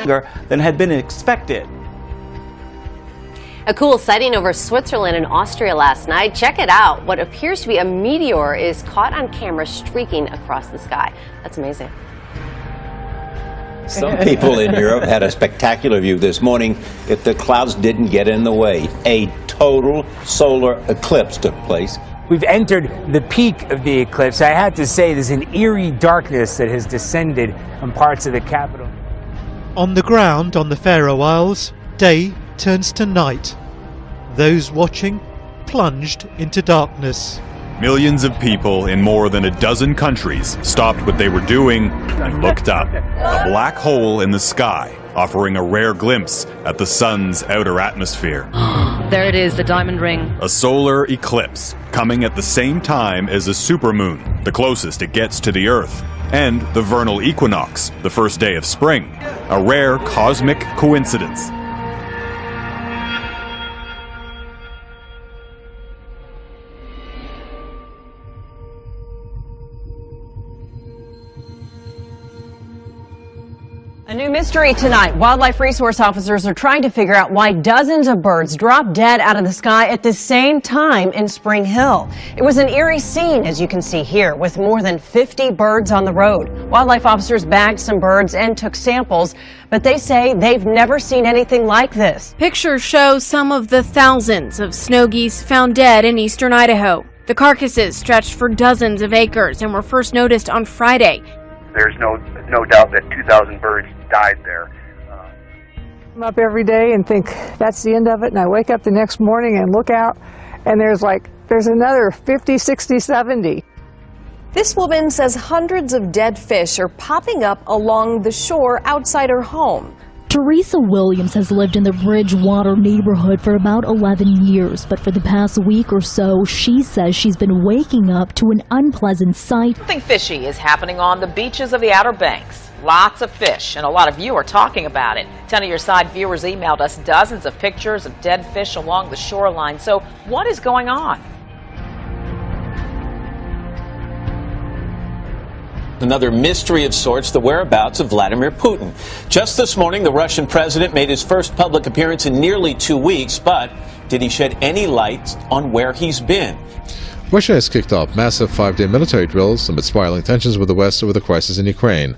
longer than had been expected. A cool sighting over Switzerland and Austria last night. Check it out. What appears to be a meteor is caught on camera streaking across the sky. That's amazing. Some people in Europe had a spectacular view this morning if the clouds didn't get in the way. A total solar eclipse took place. We've entered the peak of the eclipse. I have to say there's an eerie darkness that has descended on parts of the capital. On the ground on the Faroe Isles, day turns to night. Those watching plunged into darkness. Millions of people in more than a dozen countries stopped what they were doing and looked up. A black hole in the sky, offering a rare glimpse at the sun's outer atmosphere. There it is, the diamond ring. A solar eclipse, coming at the same time as a supermoon, the closest it gets to the Earth, and the vernal equinox, the first day of spring. A rare cosmic coincidence. A new mystery tonight. Wildlife resource officers are trying to figure out why dozens of birds dropped dead out of the sky at the same time in Spring Hill. It was an eerie scene, as you can see here, with more than 50 birds on the road. Wildlife officers bagged some birds and took samples, but they say they've never seen anything like this. Pictures show some of the thousands of snow geese found dead in eastern Idaho. The carcasses stretched for dozens of acres and were first noticed on Friday. There's no doubt that 2,000 birds died there. I'm up every day and think that's the end of it, and I wake up the next morning and look out, and there's another 50, 60, 70. This woman says hundreds of dead fish are popping up along the shore outside her home. Teresa Williams has lived in the Bridgewater neighborhood for about 11 years, but for the past week or so, she says she's been waking up to an unpleasant sight. Something fishy is happening on the beaches of the Outer Banks. Lots of fish, and a lot of you are talking about it. 10 of your side viewers emailed us dozens of pictures of dead fish along the shoreline. So what is going on? Another mystery of sorts, the whereabouts of Vladimir Putin. Just this morning, the Russian president made his first public appearance in nearly 2 weeks, but did he shed any light on where he's been? Russia has kicked off massive 5-day military drills amid spiraling tensions with the West over the crisis in Ukraine.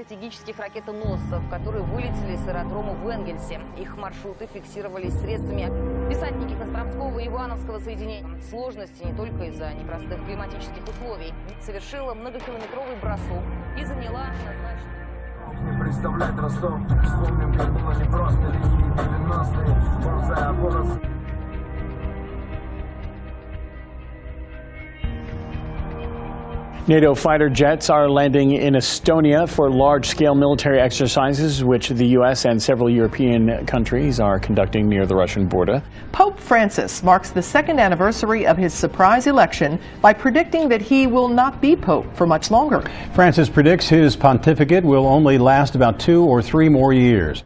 Стратегических ракетоносцев, которые вылетели с аэродрома в Энгельсе. Их маршруты фиксировались средствами десантники Костромского и Ивановского соединения. Сложности не только из-за непростых климатических условий. Совершила многокилометровый бросок и заняла назначенное. Представлять Ростов, вспомним, как было непросто линии 90-е, ползая оборот. NATO fighter jets are landing in Estonia for large-scale military exercises, which the U.S. and several European countries are conducting near the Russian border. Pope Francis marks the second anniversary of his surprise election by predicting that he will not be pope for much longer. Francis predicts his pontificate will only last about 2 or 3 more years.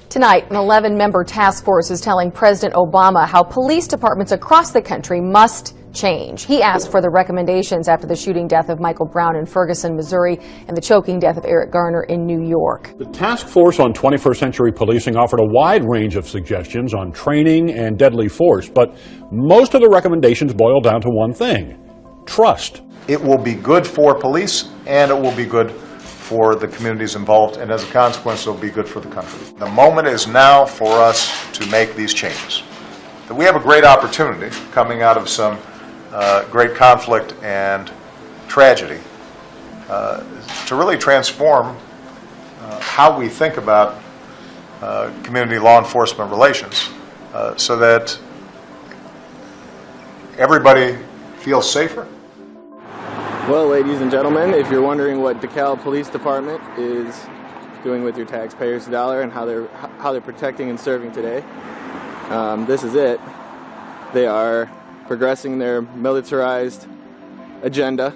Tonight, an 11-member task force is telling President Obama how police departments across the country must change. He asked for the recommendations after the shooting death of Michael Brown in Ferguson, Missouri, and the choking death of Eric Garner in New York. The task force on 21st century policing offered a wide range of suggestions on training and deadly force, but most of the recommendations boil down to one thing: trust. It will be good for police, and it will be good for the communities involved, and as a consequence, it will be good for the country. The moment is now for us to make these changes. That we have a great opportunity coming out of some great conflict and tragedy to really transform how we think about community law enforcement relations so that everybody feels safer. Well, ladies and gentlemen, if you're wondering what DeKalb Police Department is doing with your taxpayers' dollar and how they're protecting and serving today, this is it. They are progressing their militarized agenda.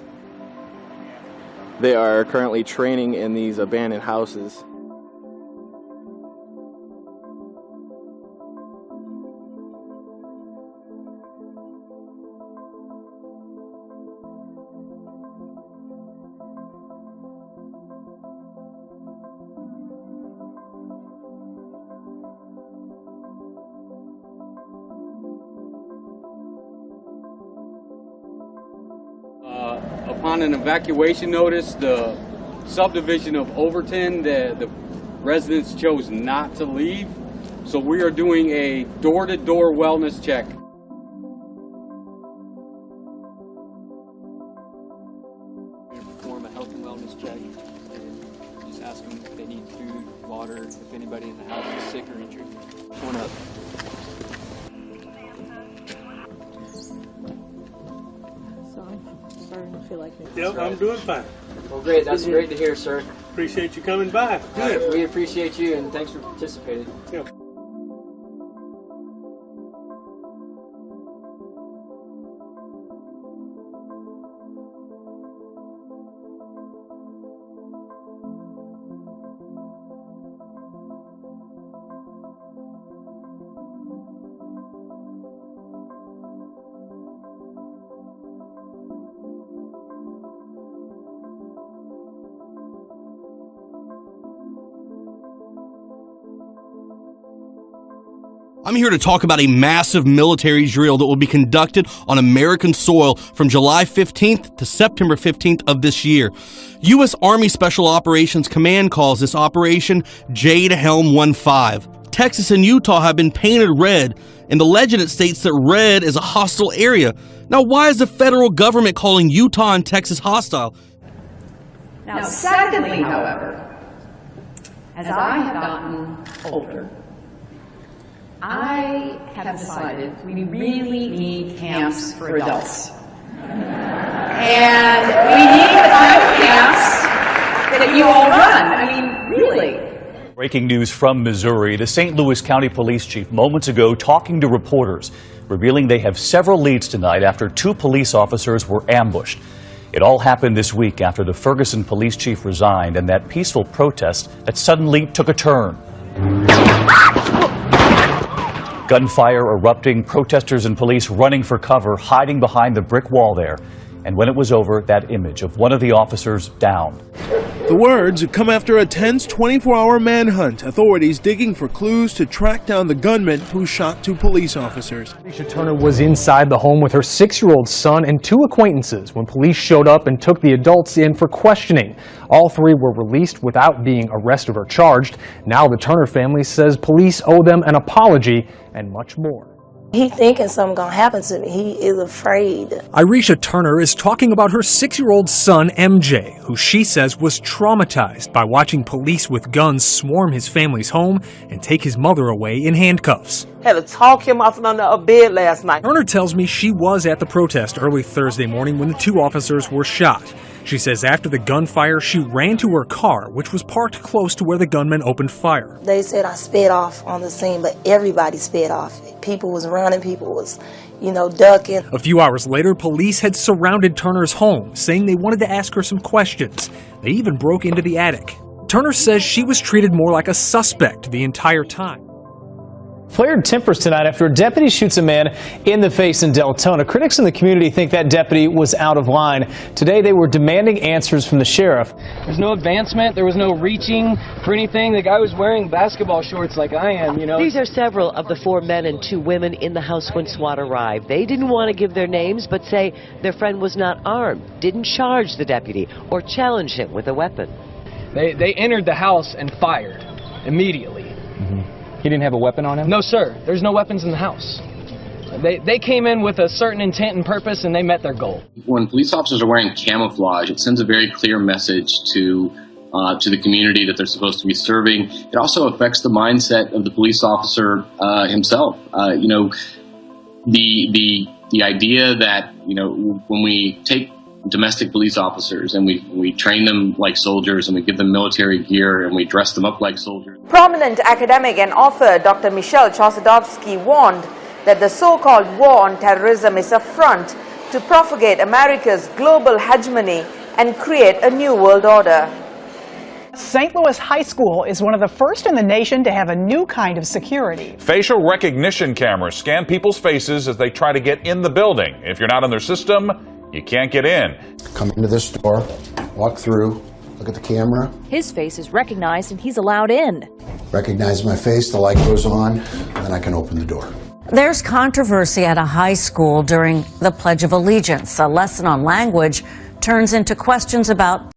They are currently training in these abandoned houses. Upon an evacuation notice, the subdivision of Overton, the residents chose not to leave. So we are doing a door-to-door wellness check. Perform a health and wellness check and just ask them if they need food, water, if anybody in the house is sick or injured. Come on up. Starting to feel like it. Yep, I'm doing fine. Well, great. That's great to hear, sir. Appreciate you coming by. Good. We appreciate you, and thanks for participating. Yep. I'm here to talk about a massive military drill that will be conducted on American soil from July 15th to September 15th of this year. U.S. Army Special Operations Command calls this Operation Jade Helm 15. Texas and Utah have been painted red, and the legend it states that red is a hostile area. Now, why is the federal government calling Utah and Texas hostile? Now, secondly, however, as I have gotten older, I have decided we really need camps for adults. And we need the kind of camps that you all run. I mean, really. Breaking news from Missouri. The St. Louis County Police Chief moments ago talking to reporters, revealing they have several leads tonight after 2 police officers were ambushed. It all happened this week after the Ferguson police chief resigned and that peaceful protest that suddenly took a turn. Gunfire erupting, protesters and police running for cover, hiding behind the brick wall there. And when it was over, that image of one of the officers down. The words come after a tense 24-hour manhunt, authorities digging for clues to track down the gunman who shot 2 police officers. Arisha Turner was inside the home with her 6-year-old son and 2 acquaintances when police showed up and took the adults in for questioning. All 3 were released without being arrested or charged. Now the Turner family says police owe them an apology and much more. He thinking something gonna happen to me. He is afraid. Arisha Turner is talking about her 6-year-old son, MJ, who she says was traumatized by watching police with guns swarm his family's home and take his mother away in handcuffs. Had to talk him off under a bed last night. Turner tells me she was at the protest early Thursday morning when the 2 officers were shot. She says after the gunfire, she ran to her car, which was parked close to where the gunman opened fire. They said I sped off on the scene, but everybody sped off. People was running, people was, ducking. A few hours later, police had surrounded Turner's home, saying they wanted to ask her some questions. They even broke into the attic. Turner says she was treated more like a suspect the entire time. Flared tempers tonight after a deputy shoots a man in the face in Deltona. Critics in the community think that deputy was out of line. Today they were demanding answers from the sheriff. There's no advancement. There was no reaching for anything. The guy was wearing basketball shorts like I am, These are several of the 4 men and 2 women in the house when SWAT arrived. They didn't want to give their names, but say their friend was not armed, didn't charge the deputy, or challenge him with a weapon. They entered the house and fired immediately. He didn't have a weapon on him? No, sir. There's no weapons in the house. They came in with a certain intent and purpose, and they met their goal. When police officers are wearing camouflage, it sends a very clear message to the community that they're supposed to be serving. It also affects the mindset of the police officer himself. The idea that when we take domestic police officers and we train them like soldiers and we give them military gear and we dress them up like soldiers. Prominent academic and author Dr. Michelle Chossudovsky warned that the so-called war on terrorism is a front to propagate America's global hegemony and create a new world order. St. Louis High School is one of the first in the nation to have a new kind of security. Facial recognition cameras scan people's faces as they try to get in the building. If you're not in their system, you can't get in. Come into this door, walk through, look at the camera. His face is recognized and he's allowed in. Recognize my face, the light goes on, and then I can open the door. There's controversy at a high school during the Pledge of Allegiance. A lesson on language turns into questions about